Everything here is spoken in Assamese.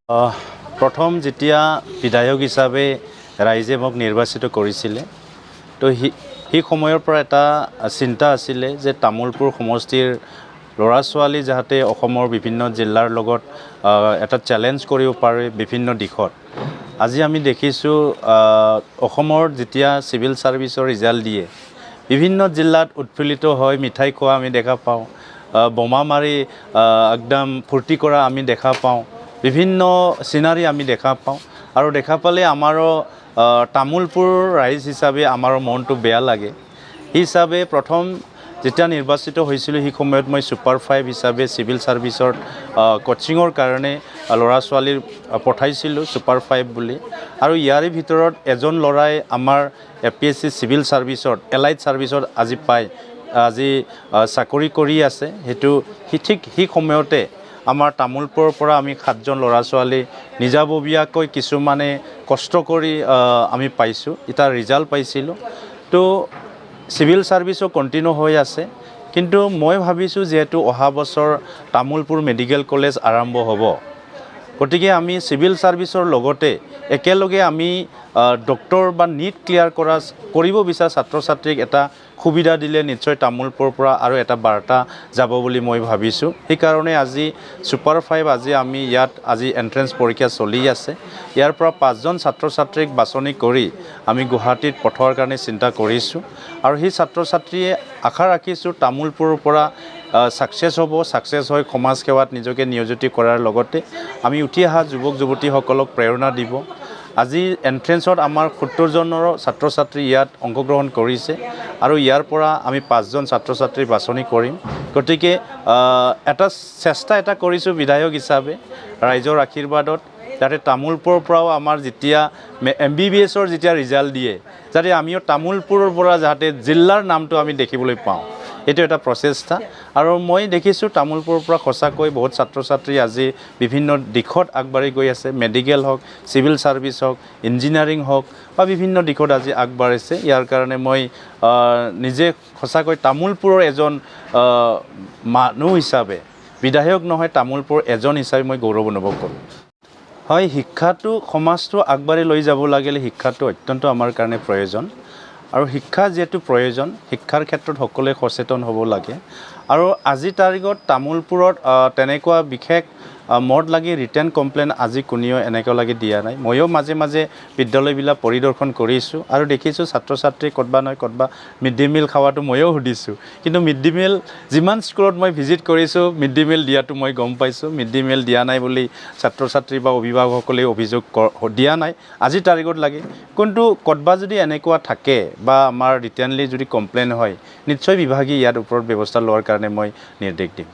প্ৰথম যেতিয়া বিধায়ক হিচাপে ৰাইজে মোক নিৰ্বাচিত কৰিছিলে তো সেই সময়ৰ পৰা এটা চিন্তা আছিলে যে তামোলপুৰ সমষ্টিৰ ল'ৰা ছোৱালী যাতে অসমৰ বিভিন্ন জিলাৰ লগত এটা চেলেঞ্জ কৰিব পাৰে বিভিন্ন দিশত। আজি আমি দেখিছোঁ অসমৰ যেতিয়া চিভিল সাৰ্ভিসৰ ৰিজাল্ট দিয়ে বিভিন্ন জিলাত উৎফুল্লিত হয় মিঠাই খোৱা আমি দেখা পাওঁ, বোমা মাৰি একদম ফূৰ্তি কৰা আমি দেখা পাওঁ, বিভিন্ন সিনাৰি আমি দেখা পাওঁ আৰু দেখা পালে আমাৰো তামোলপুৰ ৰাইজ হিচাপে আমাৰ মনটো বেয়া লাগে। সেই হিচাপে প্ৰথম যেতিয়া নিৰ্বাচিত হৈছিলোঁ সেই সময়ত মই সুপাৰ 5 হিচাপে চিভিল সাৰ্ভিসৰ কোচিঙৰ কাৰণে ল'ৰা ছোৱালী পঠাইছিলোঁ সুপাৰ 5 বুলি। আৰু ইয়াৰে ভিতৰত এজন ল'ৰাই আমাৰ APSC চিভিল সাৰ্ভিসত এলাইড সাৰ্ভিসত আজি চাকৰি কৰি আছে। সেইটো ঠিক সেই সময়তে আমাৰ তামোলপুৰৰ পৰা আমি 7জন ল'ৰা ছোৱালী নিজাববীয়াকৈ কিছুমানে কষ্ট কৰি আমি পাইছোঁ, এটা ৰিজাল্ট পাইছিলোঁ। তো চিভিল সাৰ্ভিসও কণ্টিনিউ হৈ আছে, কিন্তু মই ভাবিছোঁ যিহেতু অহা বছৰ তামোলপুৰ মেডিকেল কলেজ আৰম্ভ হ'ব, গতিকে আমি চিভিল সাৰ্ভিসৰ লগতে একেলগে আমি ডক্টৰ বা নিট ক্লিয়াৰ কৰিব বিচৰা ছাত্ৰ ছাত্ৰীক এটা সুবিধা দিলে নিশ্চয় তামোলপুৰৰ পৰা আৰু এটা বাৰ্তা যাব বুলি মই ভাবিছোঁ। সেইকাৰণে আজি সুপাৰ 5 আমি ইয়াত এণ্ট্ৰেন্স পৰীক্ষা চলি আছে। ইয়াৰ পৰা 5জন ছাত্ৰ ছাত্ৰীক বাছনি কৰি আমি গুৱাহাটীত পঠোৱাৰ কাৰণে চিন্তা কৰিছোঁ আৰু সেই ছাত্ৰ ছাত্ৰীয়ে আশা ৰাখিছোঁ তামোলপুৰৰ পৰা সাকসেছ হ'ব, সাকসেছ হৈ সমাজ সেৱাত নিজকে নিয়োজিত কৰাৰ লগতে আমি উঠি অহা যুৱক যুৱতীসকলক প্ৰেৰণা দিব। আজি এণ্ট্ৰেন্সত আমাৰ 70জনৰ ছাত্ৰ ছাত্ৰী ইয়াত অংশগ্ৰহণ কৰিছে আৰু ইয়াৰ পৰা আমি 5জন ছাত্ৰ ছাত্ৰী বাছনি কৰিম। গতিকে এটা চেষ্টা কৰিছোঁ বিধায়ক হিচাপে ৰাইজৰ আশীৰ্বাদত, যাতে তামোলপুৰৰ পৰাও আমাৰ যেতিয়া MBBSৰ যেতিয়া ৰিজাল্ট দিয়ে যাতে আমিও তামোলপুৰৰ পৰা যাতে জিলাৰ নামটো আমি দেখিবলৈ পাওঁ, এইটো এটা প্ৰচেষ্টা। আৰু মই দেখিছোঁ তামোলপুৰৰ পৰা সঁচাকৈ বহুত ছাত্ৰ ছাত্ৰী আজি বিভিন্ন দিশত আগবাঢ়ি গৈ আছে, মেডিকেল হওক, চিভিল সাৰ্ভিস হওক, ইঞ্জিনিয়াৰিং হওক বা বিভিন্ন দিশত আজি আগবাঢ়িছে। ইয়াৰ কাৰণে মই নিজে সঁচাকৈ তামোলপুৰৰ এজন মানুহ হিচাপে, বিধায়ক নহয় তামোলপুৰ এজন হিচাপে মই গৌৰৱ অনুভৱ কৰোঁ। হয়, শিক্ষাটো সমাজটো আগবাঢ়ি লৈ যাব লাগিলে শিক্ষাটো অত্যন্ত আমাৰ কাৰণে প্ৰয়োজন আৰু শিক্ষা যিহেতু প্ৰয়োজন, শিক্ষাৰ ক্ষেত্ৰত সকলোৱে সচেতন হ'ব লাগে। আৰু আজিৰ তাৰিখত তামোলপুৰত তেনেকুৱা বিশেষ মদ লাগি ৰিটাৰ্ণ কমপ্লেইন আজি কোনেও এনেকৈ লাগি দিয়া নাই। ময়ো মাজে মাজে বিদ্যালয়বিলাক পৰিদৰ্শন কৰিছোঁ আৰু দেখিছোঁ ছাত্ৰ ছাত্ৰী ক'তবা নহয় ক'তবা মিড ডে মিল খাৱাটো ময়ো সুধিছোঁ, কিন্তু মিড ডে মিল যিমান স্কুলত মই ভিজিট কৰিছোঁ মিড ডে মিল দিয়াটো মই গম পাইছোঁ। মিড ডে মিল দিয়া নাই বুলি ছাত্ৰ ছাত্ৰী বা অভিভাৱকসকলে অভিযোগ দিয়া নাই আজিৰ তাৰিখত লাগে, কিন্তু ক'তবা যদি এনেকুৱা থাকে বা আমাৰ ৰিটাৰ্ণলি যদি কমপ্লেইন হয় নিশ্চয় বিভাগীয় ইয়াৰ ওপৰত ব্যৱস্থা লোৱাৰ কাৰণে মই নিৰ্দেশ দিম।